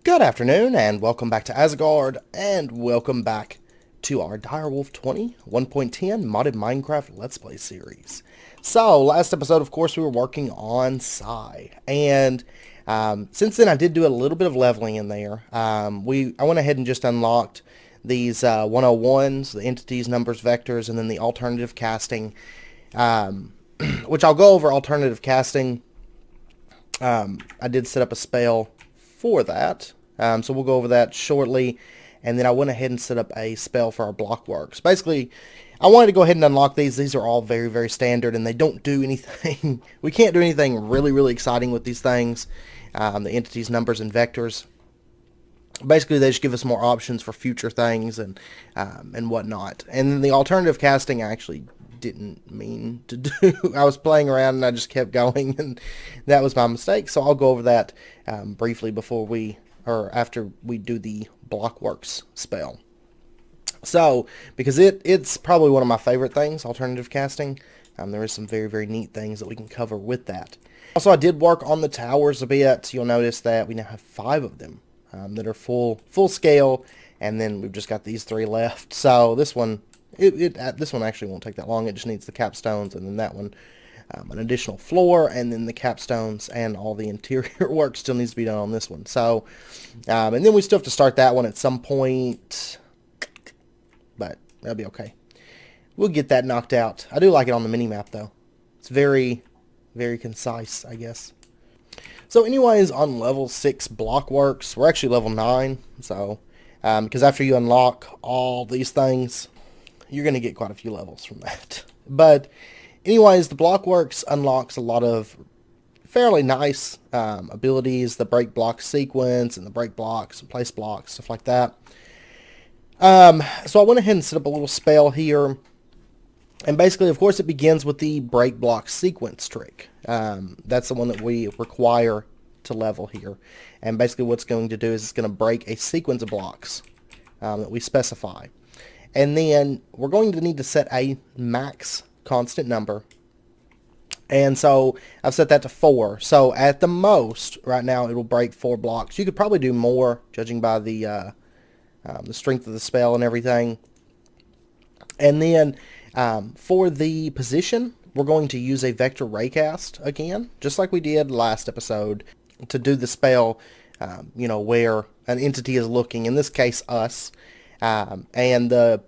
Good afternoon, and welcome back to Asgard, and welcome back to our Direwolf 20 1.10 modded Minecraft Let's Play series. So, last episode, of course, we were working on Psy, and since then I did do a little bit of leveling in there. I went ahead and just unlocked these 101s, the entities, numbers, vectors, and then the alternative casting, which I'll go over alternative casting. I did set up a spell for that, so we'll go over that shortly, and then I went ahead and set up a spell for our blockworks. Basically, I wanted to go ahead and unlock these. These are all very, very standard, and they don't do anything. We can't do anything really, really exciting with these things, the entities, numbers, and vectors. Basically, they just give us more options for future things and whatnot. And then the alternative casting, I actually didn't mean to do. I was playing around and I just kept going, and that was my mistake. So I'll go over that briefly after we do the blockworks spell. So, because it's probably one of my favorite things, alternative casting. There is some very, very neat things that we can cover with that. Also, I did work on the towers a bit. You'll notice that we now have 5 of them that are full scale, and then we've just got these 3 left. So this one, this one actually won't take that long. It just needs the capstones, and then that one, an additional floor, and then the capstones, and all the interior work still needs to be done on this one. So, and then we still have to start that one at some point, but that'll be okay. We'll get that knocked out. I do like it on the mini-map, though. It's very, very concise, I guess. So anyways, on level 6 blockworks, we're actually level 9, so, because after you unlock all these things, you're going to get quite a few levels from that. But anyways, the blockworks unlocks a lot of fairly nice abilities, the break block sequence and the break blocks and place blocks, stuff like that. So I went ahead and set up a little spell here. And basically, of course, it begins with the break block sequence trick. That's the one that we require to level here. And basically what it's going to do is it's going to break a sequence of blocks that we specify. And then we're going to need to set a max constant number. And so I've set that to 4. So at the most, right now, it will break 4 blocks. You could probably do more, judging by the strength of the spell and everything. And then for the position, we're going to use a vector raycast again, just like we did last episode, to do the spell, where an entity is looking, in this case us, and the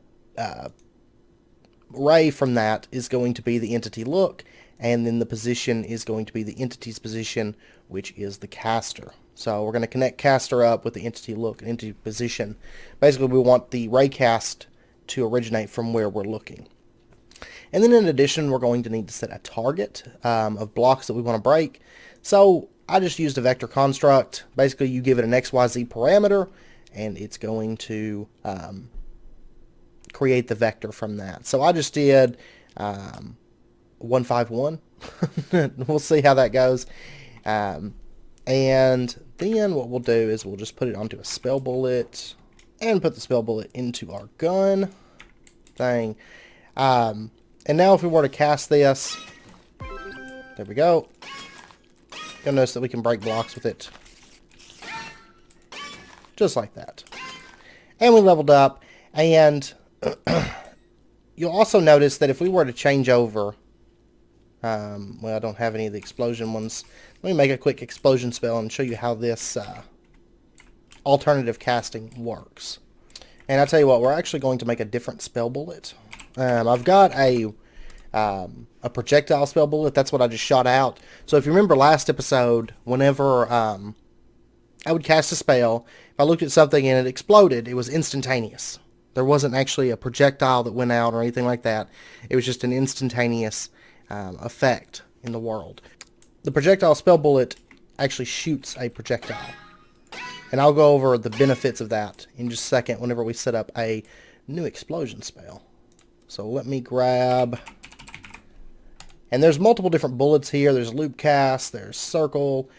ray from that is going to be the entity look, and then the position is going to be the entity's position, which is the caster. So we're going to connect caster up with the entity look and entity position. Basically, we want the raycast to originate from where we're looking. And then in addition, we're going to need to set a target of blocks that we want to break. So I just used a vector construct. Basically, you give it an XYZ parameter, and it's going to create the vector from that. So I just did 151. We'll see how that goes. And then what we'll do is we'll just put it onto a spell bullet and put the spell bullet into our gun thing. And now if we were to cast this, there we go. You'll notice that we can break blocks with it. Just like that. And we leveled up. And you'll also notice that if we were to change over, well, I don't have any of the explosion ones. Let me make a quick explosion spell and show you how this alternative casting works. And I'll tell you what, we're actually going to make a different spell bullet. I've got a projectile spell bullet. That's what I just shot out. So if you remember last episode, whenever I would cast a spell, if I looked at something and it exploded, it was instantaneous. There wasn't actually a projectile that went out or anything like that. It was just an instantaneous effect in the world. The projectile spell bullet actually shoots a projectile. And I'll go over the benefits of that in just a second whenever we set up a new explosion spell. So let me grab... And there's multiple different bullets here. There's loop cast, there's circle,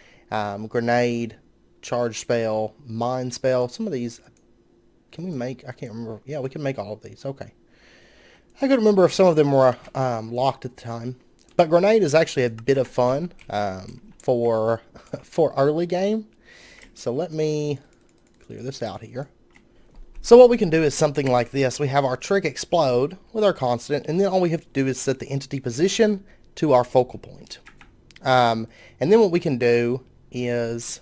grenade, charge spell, mine spell. Some of these, can we make? I can't remember. Yeah, we can make all of these. Okay. I couldn't remember if some of them were locked at the time. But grenade is actually a bit of fun for early game. So let me clear this out here. So what we can do is something like this. We have our trick explode with our constant, and then all we have to do is set the entity position to our focal point. And then what we can do is,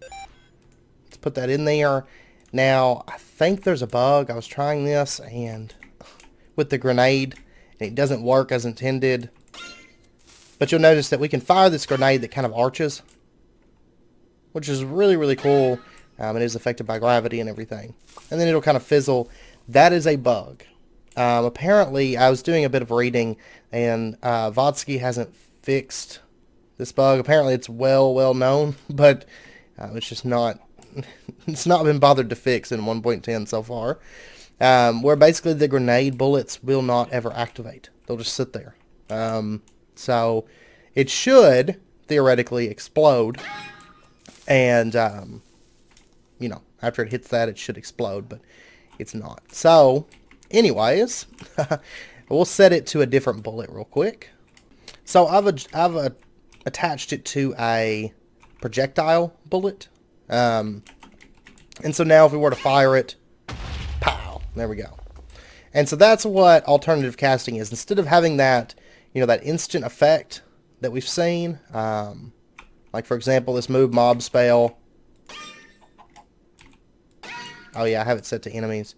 let's put that in there. Now, I think there's a bug. I was trying this and with the grenade, and it doesn't work as intended. But you'll notice that we can fire this grenade that kind of arches, which is really, really cool. It is affected by gravity and everything. And then it'll kind of fizzle. That is a bug. Apparently, I was doing a bit of reading, and Voxel hasn't fixed this bug. Apparently, it's well known, but it's just not... it's not been bothered to fix in 1.10 so far. Where basically the grenade bullets will not ever activate. They'll just sit there. So it should theoretically explode, and you know, after it hits that, it should explode, but it's not. So, anyways, we'll set it to a different bullet real quick. So I've attached it to a projectile bullet, and so now if we were to fire it, pow, there we go. And so that's what alternative casting is. Instead of having that, you know, that instant effect that we've seen, like for example, this move mob spell. Oh yeah, I have it set to enemies.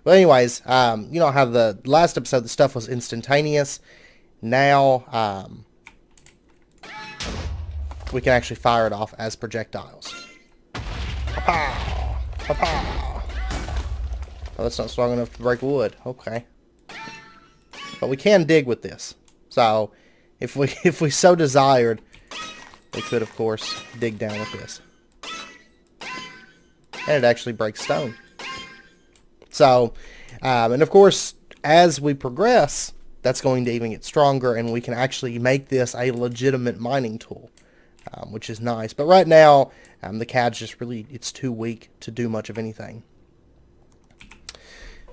Well, anyways, you know how the last episode the stuff was instantaneous. Now, we can actually fire it off as projectiles. Pa-pow! Pa-pow! Oh, that's not strong enough to break wood. Okay. But we can dig with this. So, if we so desired, we could, of course, dig down with this. And it actually breaks stone. So, and of course, as we progress, that's going to even get stronger, and we can actually make this a legitimate mining tool, which is nice. But right now, the CAD's just really, it's too weak to do much of anything.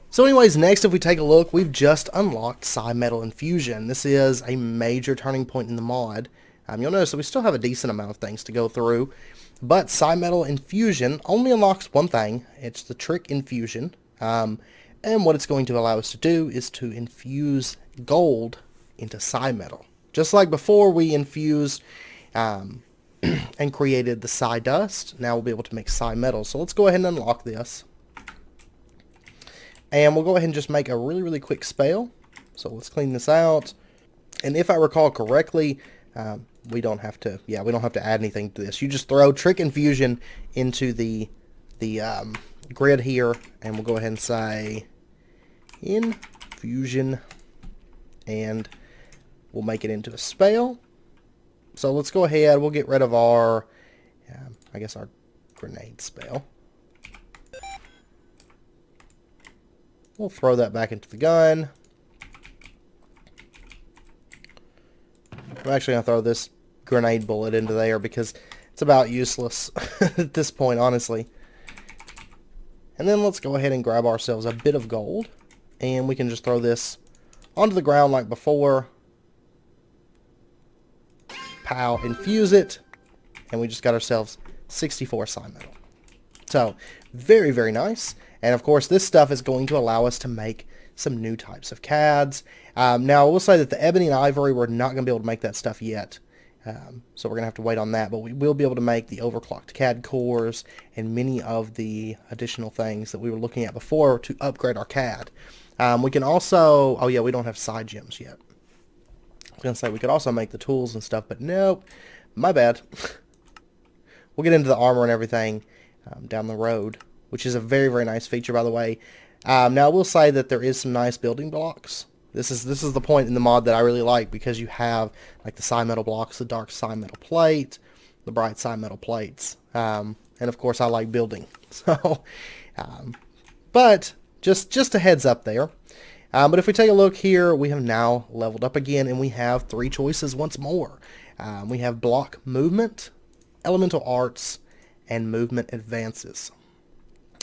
So anyways, next if we take a look, we've just unlocked Metal Infusion. This is a major turning point in the mod. You'll notice that we still have a decent amount of things to go through, but Metal Infusion only unlocks one thing. It's the trick infusion. And what it's going to allow us to do is to infuse gold into Metal. Just like before we infused and created the dust, now we'll be able to make Metal. So let's go ahead and unlock this. And we'll go ahead and just make a really quick spell. So let's clean this out. And if I recall correctly, we don't have to add anything to this. You just throw trick infusion into the grid here, and we'll go ahead and say infusion, and we'll make it into a spell. So let's go ahead, we'll get rid of our, I guess our grenade spell. We'll throw that back into the gun. I'm actually going to throw this grenade bullet into there because it's about useless at this point, honestly. And then let's go ahead and grab ourselves a bit of gold, and we can just throw this onto the ground like before. Pow, infuse it, and we just got ourselves 64 Metal. So, very nice. And of course, this stuff is going to allow us to make some new types of CADs. Now, I will say that the ebony and ivory, we're not going to be able to make that stuff yet. So we're going to have to wait on that. But we will be able to make the overclocked CAD cores and many of the additional things that we were looking at before to upgrade our CAD. We can also... oh yeah, we don't have side gems yet. I was going to say we could also make the tools and stuff, but nope. My bad. We'll get into the armor and everything down the road, which is a very nice feature, by the way. Now, I will say that there is some nice building blocks. This is the point in the mod that I really like, because you have like the Metal blocks, the dark Metal plate, the bright Metal plates, and of course I like building. So, but just a heads up there. But if we take a look here, we have now leveled up again, and we have 3 choices once more. We have block movement, elemental arts, and movement advances.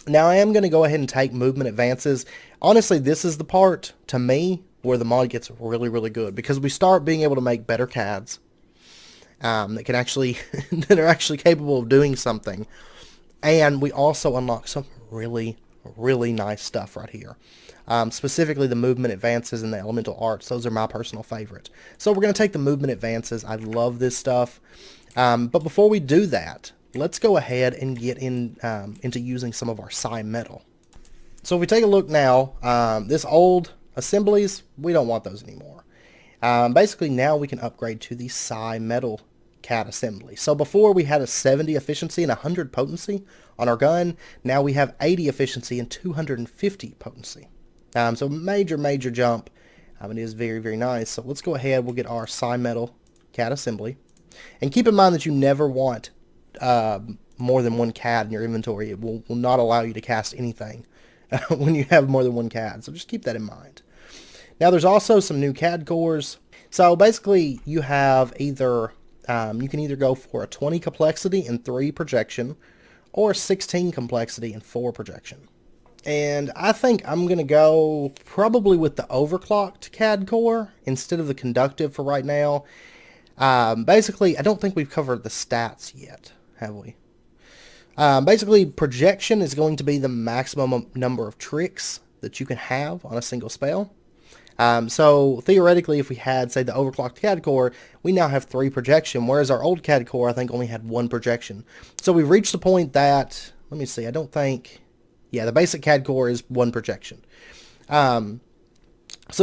Now, I am going to go ahead and take movement advances. Honestly, this is the part, to me, where the mod gets really good, because we start being able to make better CADs that can actually that are actually capable of doing something. And we also unlock some really, really nice stuff right here. Specifically the movement advances and the elemental arts. Those are my personal favorite. So we're going to take the movement advances. I love this stuff. But before we do that, let's go ahead and get into using some of our psi metal. So if we take a look now, this old assemblies, we don't want those anymore. Basically now we can upgrade to the psi metal CAD assembly. So before we had a 70 efficiency and 100 potency on our gun. Now we have 80 efficiency and 250 potency. So major jump. It is very, very nice. So let's go ahead. We'll get our psi metal CAD assembly. And keep in mind that you never want more than one CAD in your inventory. It will not allow you to cast anything when you have more than one CAD. So just keep that in mind. Now there's also some new CAD cores. So basically you have either, you can either go for a 20 complexity and 3 projection, or 16 complexity and 4 projection. And I think I'm going to go probably with the overclocked CAD core instead of the conductive for right now. Basically, I don't think we've covered the stats yet, have we? Basically, projection is going to be the maximum number of tricks that you can have on a single spell. So theoretically, if we had, say, the overclocked CAD core, we now have 3 projection, whereas our old CAD core, I think, only had 1 projection. So we've reached the point that, let me see, I don't think, yeah, the basic CAD core is 1 projection. So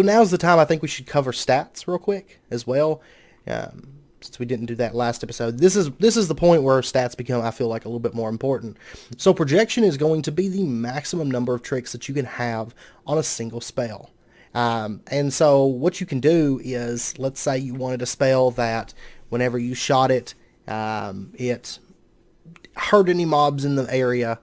now's the time I think we should cover stats real quick as well. Since we didn't do that last episode, this is the point where stats become, I feel like, a little bit more important. So projection is going to be the maximum number of tricks that you can have on a single spell. And so what you can do is, let's say you wanted a spell that whenever you shot it, it hurt any mobs in the area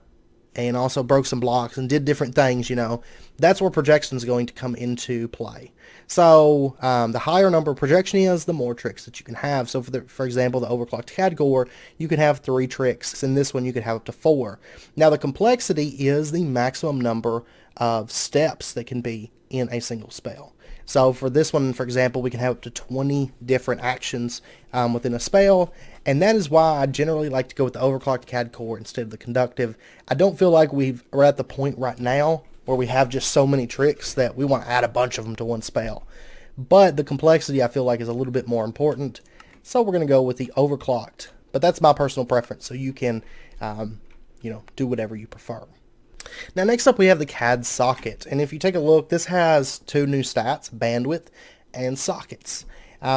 and also broke some blocks and did different things, you know. That's where projection is going to come into play. So the higher number of projection is, the more tricks that you can have. So for example, the overclocked CAD core, you can have 3 tricks. In this one, you could have up to 4. Now the complexity is the maximum number of steps that can be in a single spell. So for this one, for example, we can have up to 20 different actions within a spell, and that is why I generally like to go with the overclocked CAD core instead of the conductive. I don't feel like we're at the point right now where we have just so many tricks that we want to add a bunch of them to one spell. But the complexity, I feel like, is a little bit more important, so we're going to go with the overclocked. But that's my personal preference, so you can, do whatever you prefer. Now next up we have the CAD socket, and if you take a look, this has 2 new stats, bandwidth and sockets.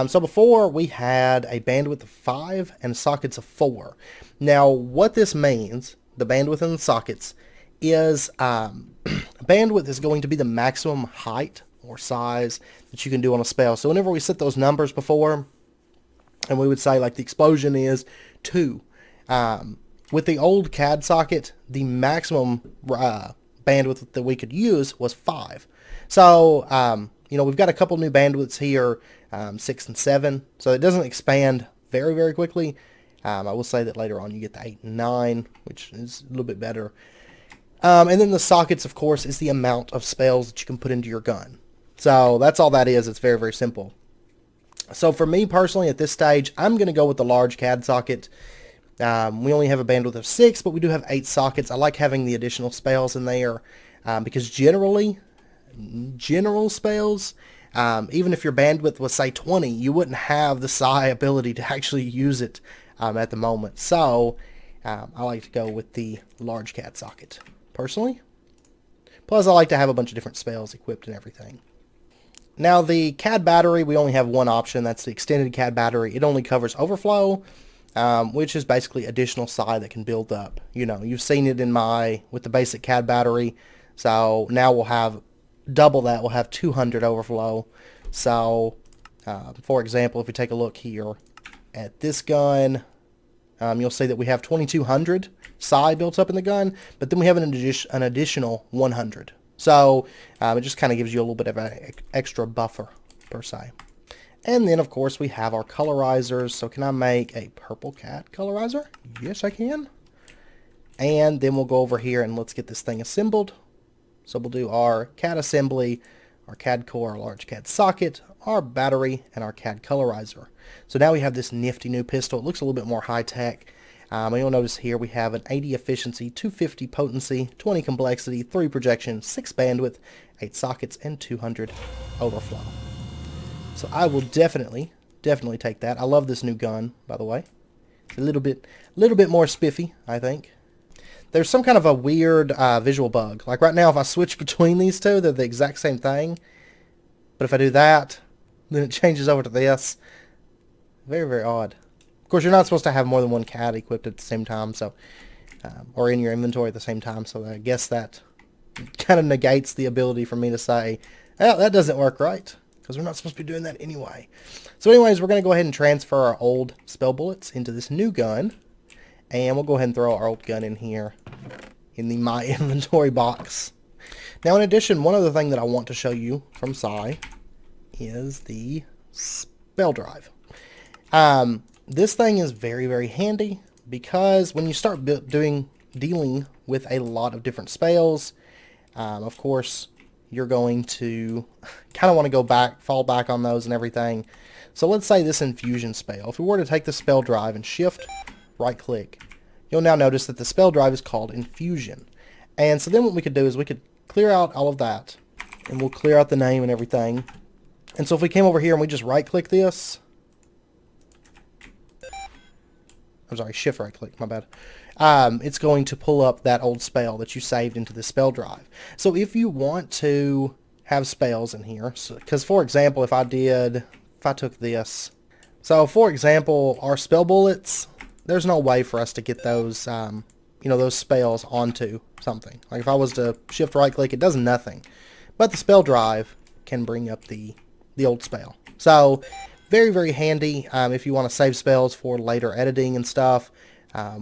So before we had a bandwidth of 5 and sockets of 4. Now what this means, the bandwidth and the sockets, is bandwidth is going to be the maximum height or size that you can do on a spell. So whenever we set those numbers before, and we would say like the explosion is 2, with the old CAD socket, the maximum bandwidth that we could use was 5. So, we've got a couple new bandwidths here, 6 and 7. So it doesn't expand very, very quickly. I will say that later on you get the 8 and 9, which is a little bit better. And then the sockets, of course, is the amount of spells that you can put into your gun. So that's all that is. It's very, very simple. So for me personally, at this stage, I'm going to go with the large CAD socket. We only have a bandwidth of 6, but we do have 8 sockets. I like having the additional spells in there because general spells, even if your bandwidth was, say, 20, you wouldn't have the psi ability to actually use it at the moment. So I like to go with the large CAD socket, personally. Plus, I like to have a bunch of different spells equipped and everything. Now, the CAD battery, we only have one option. That's the extended CAD battery. It only covers overflow, which is basically additional psi that can build up. You've seen it with the basic CAD battery. So now we'll have double that. We'll have 200 overflow. So, for example, if we take a look here at this gun, you'll see that we have 2200 psi built up in the gun, but then we have an additional 100. So it just kind of gives you a little bit of an extra buffer per se. And then, of course, we have our colorizers. So can I make a purple cat colorizer? Yes, I can. And then we'll go over here and let's get this thing assembled. So we'll do our CAD assembly, our CAD core, our large CAD socket, our battery, and our CAD colorizer. So now we have this nifty new pistol. It looks a little bit more high-tech. And you'll notice here we have an 80 efficiency, 250 potency, 20 complexity, 3 projection, 6 bandwidth, 8 sockets, and 200 overflow. So I will definitely take that. I love this new gun, by the way. It's a little bit more spiffy, I think. There's some kind of a weird visual bug. Like right now, if I switch between these two, they're the exact same thing. But if I do that, then it changes over to this. Very, very odd. Of course, you're not supposed to have more than one cat equipped at the same time, so or in your inventory at the same time. So I guess that kind of negates the ability for me to say, oh, that doesn't work right, because we're not supposed to be doing that anyway. So anyways, we're going to go ahead and transfer our old spell bullets into this new gun. And we'll go ahead and throw our old gun in here in the My Inventory box. Now, in addition, one other thing that I want to show you from Psy is the spell drive. This thing is very, very handy because when you start dealing with a lot of different spells, of course, you're going to kind of want to fall back on those and everything. So let's say this infusion spell. If we were to take the spell drive and shift right click, you'll now notice that the spell drive is called infusion. And so then what we could do is we could clear out all of that, and we'll clear out the name and everything. And so if we came over here and we just right click this, I'm sorry, shift right click, my bad. It's going to pull up that old spell that you saved into the spell drive. So if you want to have spells in here, because for example, if I took this, so for example, our spell bullets, there's no way for us to get those, those spells onto something. Like if I was to shift right click, it does nothing. But the spell drive can bring up the old spell. So very, very handy if you want to save spells for later editing and stuff,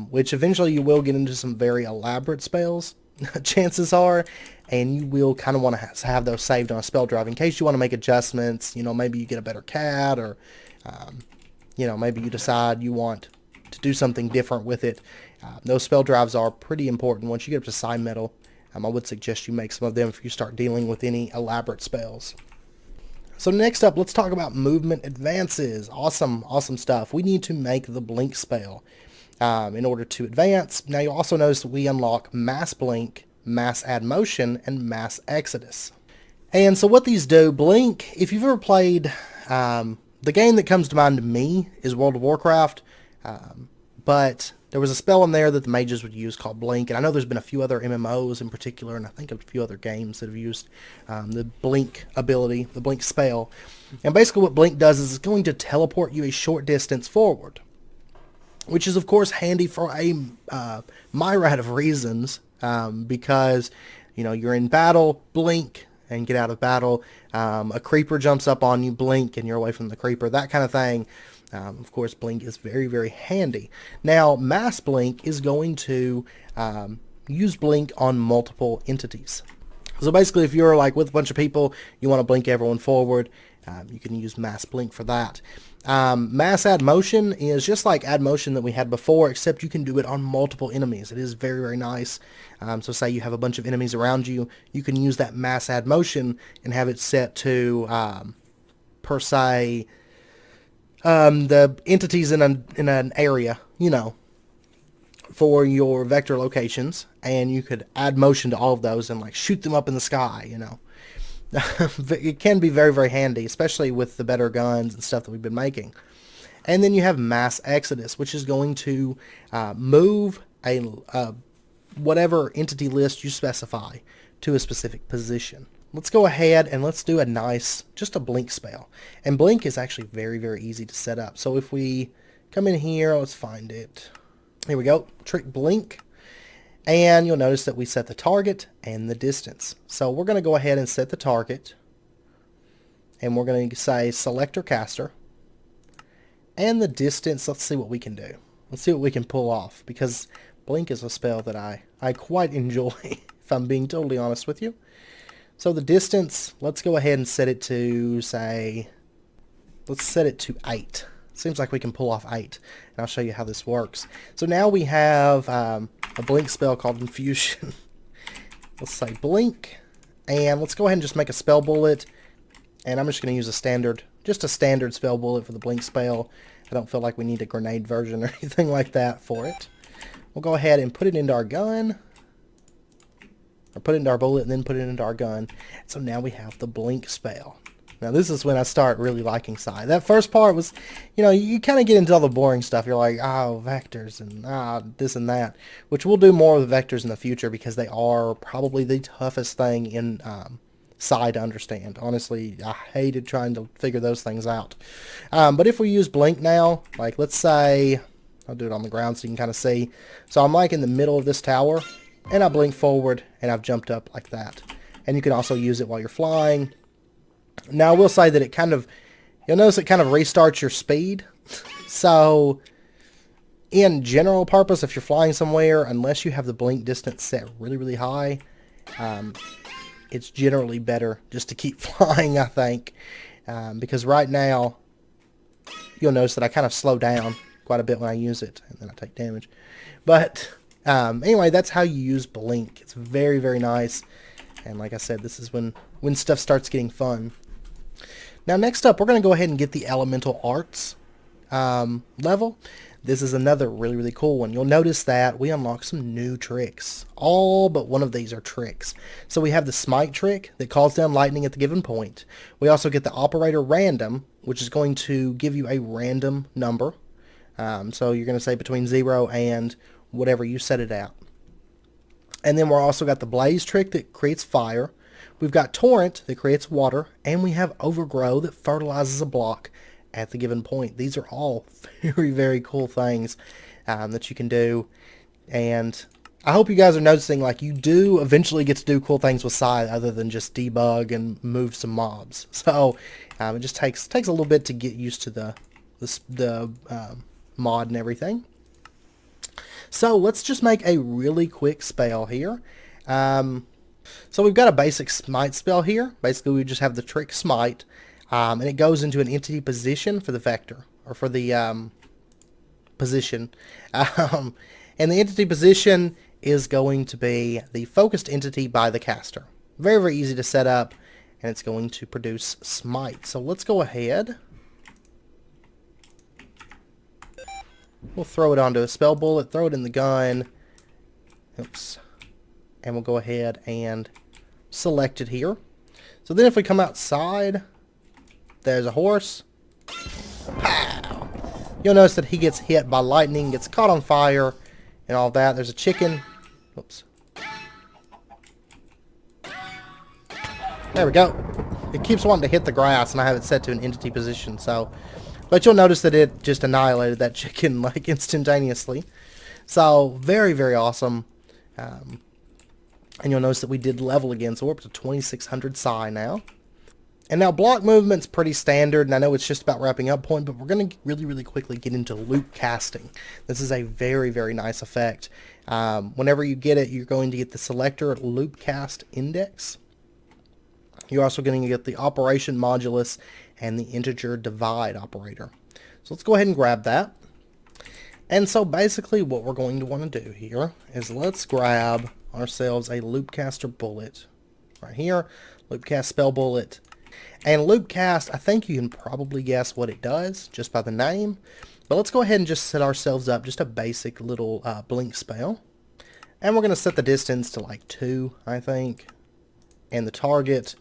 which eventually you will get into some very elaborate spells, chances are, and you will kind of want to have those saved on a spell drive in case you want to make adjustments. Maybe you get a better cat, or maybe you decide you want to do something different with it. Those spell drives are pretty important. Once you get up to Psy Metal, I would suggest you make some of them if you start dealing with any elaborate spells. So next up, let's talk about movement advances. Awesome stuff. We need to make the blink spell in order to advance. Now you'll also notice that we unlock mass blink, mass add motion, and mass exodus. And so what these do, blink, if you've ever played, the game that comes to mind to me is World of Warcraft. But there was a spell in there that the mages would use called Blink, and I know there's been a few other MMOs in particular, and I think a few other games that have used the Blink ability, the Blink spell. And basically what Blink does is it's going to teleport you a short distance forward, which is of course handy for a myriad of reasons, because you're in battle, blink, and get out of battle. A creeper jumps up on you, blink, and you're away from the creeper, that kind of thing. Of course, blink is very, very handy. Now, mass blink is going to use blink on multiple entities. So basically, if you're like with a bunch of people, you want to blink everyone forward, you can use mass blink for that. Mass add motion is just like add motion that we had before, except you can do it on multiple enemies. It is very, very nice. So say you have a bunch of enemies around you, you can use that mass add motion and have it set to, per se, the entities in an area, for your vector locations, and you could add motion to all of those and like shoot them up in the sky, It can be very, very handy, especially with the better guns and stuff that we've been making. And then you have mass exodus, which is going to move whatever entity list you specify to a specific position. Let's go ahead and let's do just a blink spell. And blink is actually very, very easy to set up. So if we come in here, let's find it. Here we go, trick blink. And you'll notice that we set the target and the distance. So we're going to go ahead and set the target. And we're going to say selector caster. And the distance, let's see what we can do. Let's see what we can pull off. Because blink is a spell that I quite enjoy, if I'm being totally honest with you. So the distance, let's go ahead and set it to, let's set it to 8. Seems like we can pull off 8. And I'll show you how this works. So now we have a blink spell called infusion. Let's say blink. And let's go ahead and just make a spell bullet. And I'm just going to use a standard spell bullet for the blink spell. I don't feel like we need a grenade version or anything like that for it. we'll go ahead and put it into our gun. Or put it into our bullet and then put it into our gun. So now we have the blink spell. Now this is when I start really liking Psi. That first part was, you know, you kind of get into all the boring stuff. You're like, oh, vectors and this and that. Which we'll do more with vectors in the future because they are probably the toughest thing in Psi to understand. Honestly, I hated trying to figure those things out. But if we use blink now, like let's say, I'll do it on the ground so you can kind of see. So I'm like in the middle of this tower and I blink forward and I've jumped up like that. And you can also use it while you're flying. Now, I will say that it kind of, you'll notice it kind of restarts your speed. So, in general purpose, if you're flying somewhere, unless you have the blink distance set really, really high, it's generally better just to keep flying, I think. Because right now, you'll notice that I kind of slow down quite a bit when I use it, and then I take damage. But, anyway, that's how you use blink. It's very, very nice. And like I said, this is when stuff starts getting fun. Now next up, we're going to go ahead and get the Elemental Arts level. This is another really, really cool one. You'll notice that we unlock some new tricks. All but one of these are tricks. So we have the Smite trick that calls down lightning at the given point. We also get the Operator Random, which is going to give you a random number. So you're going to say between 0 and whatever you set it out. And then we're also got the Blaze trick that creates fire. We've got Torrent that creates water. And we have Overgrow that fertilizes a block at the given point. These are all very, very cool things that you can do. And I hope you guys are noticing, like, you do eventually get to do cool things with Psi other than just debug and move some mobs. So it just takes a little bit to get used to the mod and everything. So let's just make a really quick spell here. So we've got a basic Smite spell here. Basically, we just have the trick Smite, and it goes into an entity position for the vector, or for the position. And the entity position is going to be the focused entity by the caster. Very, very easy to set up, and it's going to produce Smite. So let's go ahead. We'll throw it onto a spell bullet, throw it in the gun. Oops. And we'll go ahead and select it here. So then if we come outside, there's a horse. Pow! You'll notice that he gets hit by lightning, gets caught on fire, and all that. There's a chicken. Oops. There we go. It keeps wanting to hit the grass, and I have it set to an entity position, so... But you'll notice that it just annihilated that chicken, like, instantaneously. So, very, very awesome. And you'll notice that we did level again, so we're up to 2600 Psi now. And now block movement's pretty standard, and I know it's just about wrapping up point, but we're going to really, really quickly get into loop casting. This is a very, very nice effect. Whenever you get it, you're going to get the selector loop cast index. You're also going to get the operation modulus and the integer divide operator. So let's go ahead and grab that. And so basically what we're going to want to do here is let's grab ourselves a loopcaster bullet right here, loopcast spell bullet. And loopcast, I think you can probably guess what it does just by the name. But let's go ahead and just set ourselves up just a basic little blink spell. And we're going to set the distance to like 2, I think. And the target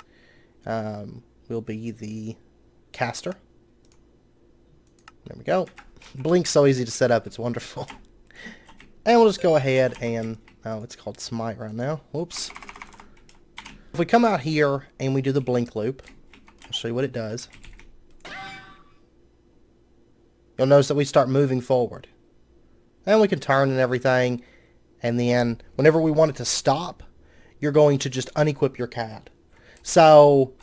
will be the caster. There we go. Blink's so easy to set up, it's wonderful. And we'll just go ahead and, oh, it's called Smite right now. Whoops. If we come out here and we do the blink loop, I'll show you what it does. You'll notice that we start moving forward. And we can turn and everything. And then, whenever we want it to stop, you're going to just unequip your cat. So,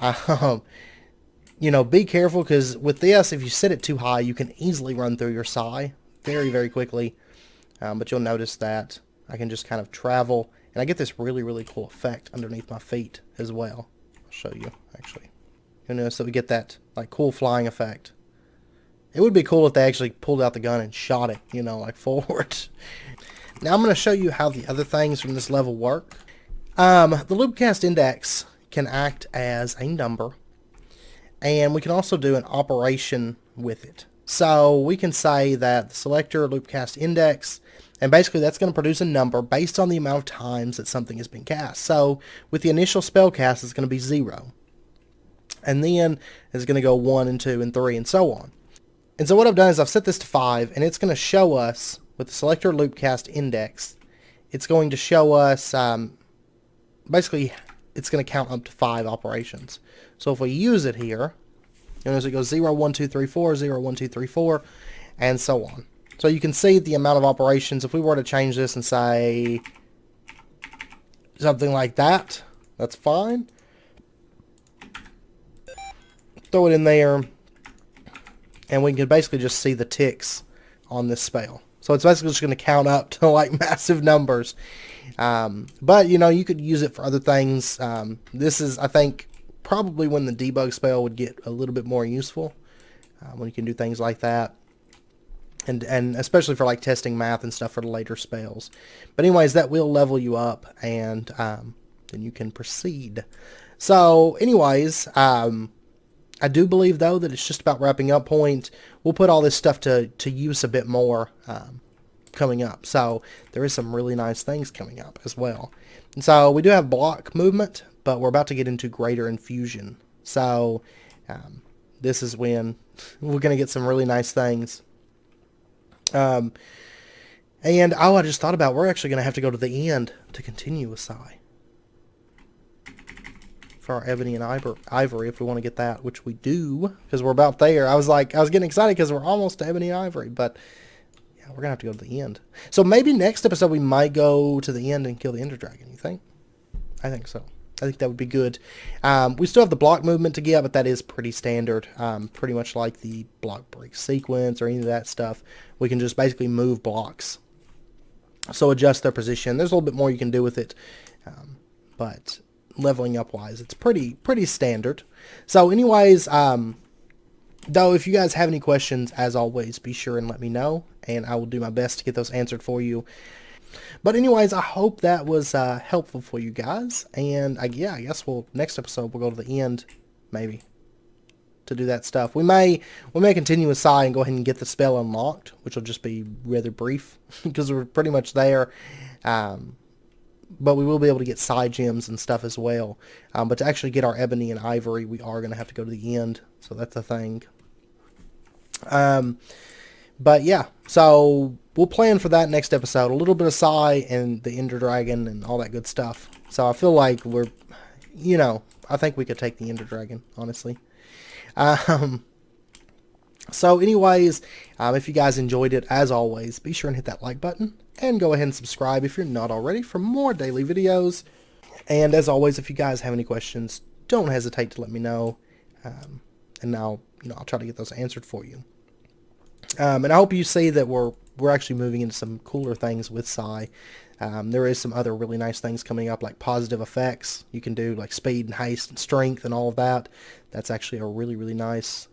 you know, be careful, because with this, if you set it too high, you can easily run through your Psi very, very quickly. But you'll notice that I can just kind of travel, and I get this really, really cool effect underneath my feet as well. I'll show you, actually. You'll notice that we get that, like, cool flying effect. It would be cool if they actually pulled out the gun and shot it, you know, like, forward. Now I'm going to show you how the other things from this level work. The loopcast index can act as a number, and we can also do an operation with it. So we can say that the selector loop cast index, and basically that's going to produce a number based on the amount of times that something has been cast. So with the initial spell cast, it's going to be 0. And then it's going to go 1 and 2 and 3 and so on. And so what I've done is I've set this to 5, and it's going to show us, with the selector loop cast index, it's going to show us, basically, it's going to count up to 5 operations. So if we use it here, you notice it goes 0, 1, 2, 3, 4, 0, 1, 2, 3, 4, and so on. So you can see the amount of operations. If we were to change this and say something like that, that's fine. Throw it in there, and we can basically just see the ticks on this spell. So it's basically just going to count up to like massive numbers. But, you know, you could use it for other things. This is, I think, probably when the debug spell would get a little bit more useful. When you can do things like that. And especially for like testing math and stuff for the later spells. But anyways, that will level you up, and then you can proceed. So anyways, I do believe, though, that it's just about wrapping up point. We'll put all this stuff to use a bit more coming up. So there is some really nice things coming up as well. And so we do have block movement, but we're about to get into greater infusion. So this is when we're going to get some really nice things. And I just thought about, we're actually going to have to go to the end to continue with Psi. Our ebony and ivory, if we want to get that, which we do, because we're about there. I was getting excited because we're almost to ebony and ivory, but yeah, we're gonna have to go to the end. So maybe next episode we might go to the end and kill the Ender Dragon. You think? I think so. I think that would be good. We still have the block movement to get, but that is pretty standard. Pretty much like the block break sequence or any of that stuff. We can just basically move blocks, so adjust their position. There's a little bit more you can do with it, but leveling up wise, it's pretty standard. So anyways, though, if you guys have any questions, as always, be sure and let me know, and I will do my best to get those answered for you. But anyways, I hope that was helpful for you guys, and yeah, I guess next episode we'll go to the end, maybe, to do that stuff. We may continue with Psi and go ahead and get the spell unlocked, which will just be rather brief because we're pretty much there. But we will be able to get side gems and stuff as well. But to actually get our ebony and ivory, we are going to have to go to the end. So that's a thing. But yeah, so we'll plan for that next episode. A little bit of Psi and the Ender Dragon and all that good stuff. So I feel like we're, you know, I think we could take the Ender Dragon, honestly. So anyways, if you guys enjoyed it, as always, be sure and hit that like button. And go ahead and subscribe if you're not already for more daily videos. And as always, if you guys have any questions, don't hesitate to let me know. And I'll try to get those answered for you. And I hope you see that we're actually moving into some cooler things with Psi. There is some other really nice things coming up, like positive effects. You can do like speed and haste and strength and all of that. That's actually a really nice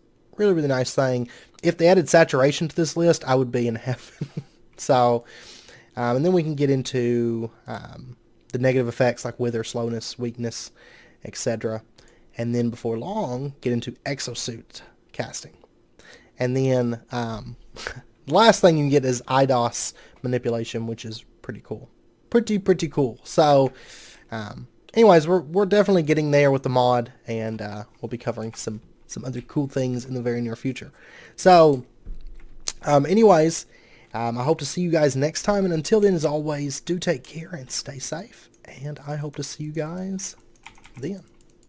thing. If they added saturation to this list, I would be in heaven. So, and then we can get into the negative effects like wither, slowness, weakness, etc. And then before long, get into exosuit casting. And then the last thing you can get is IDOS manipulation, which is pretty cool. Pretty cool. So, anyways, we're definitely getting there with the mod, and we'll be covering some other cool things in the very near future. So, anyways, I hope to see you guys next time, and until then, as always, do take care and stay safe, and I hope to see you guys then.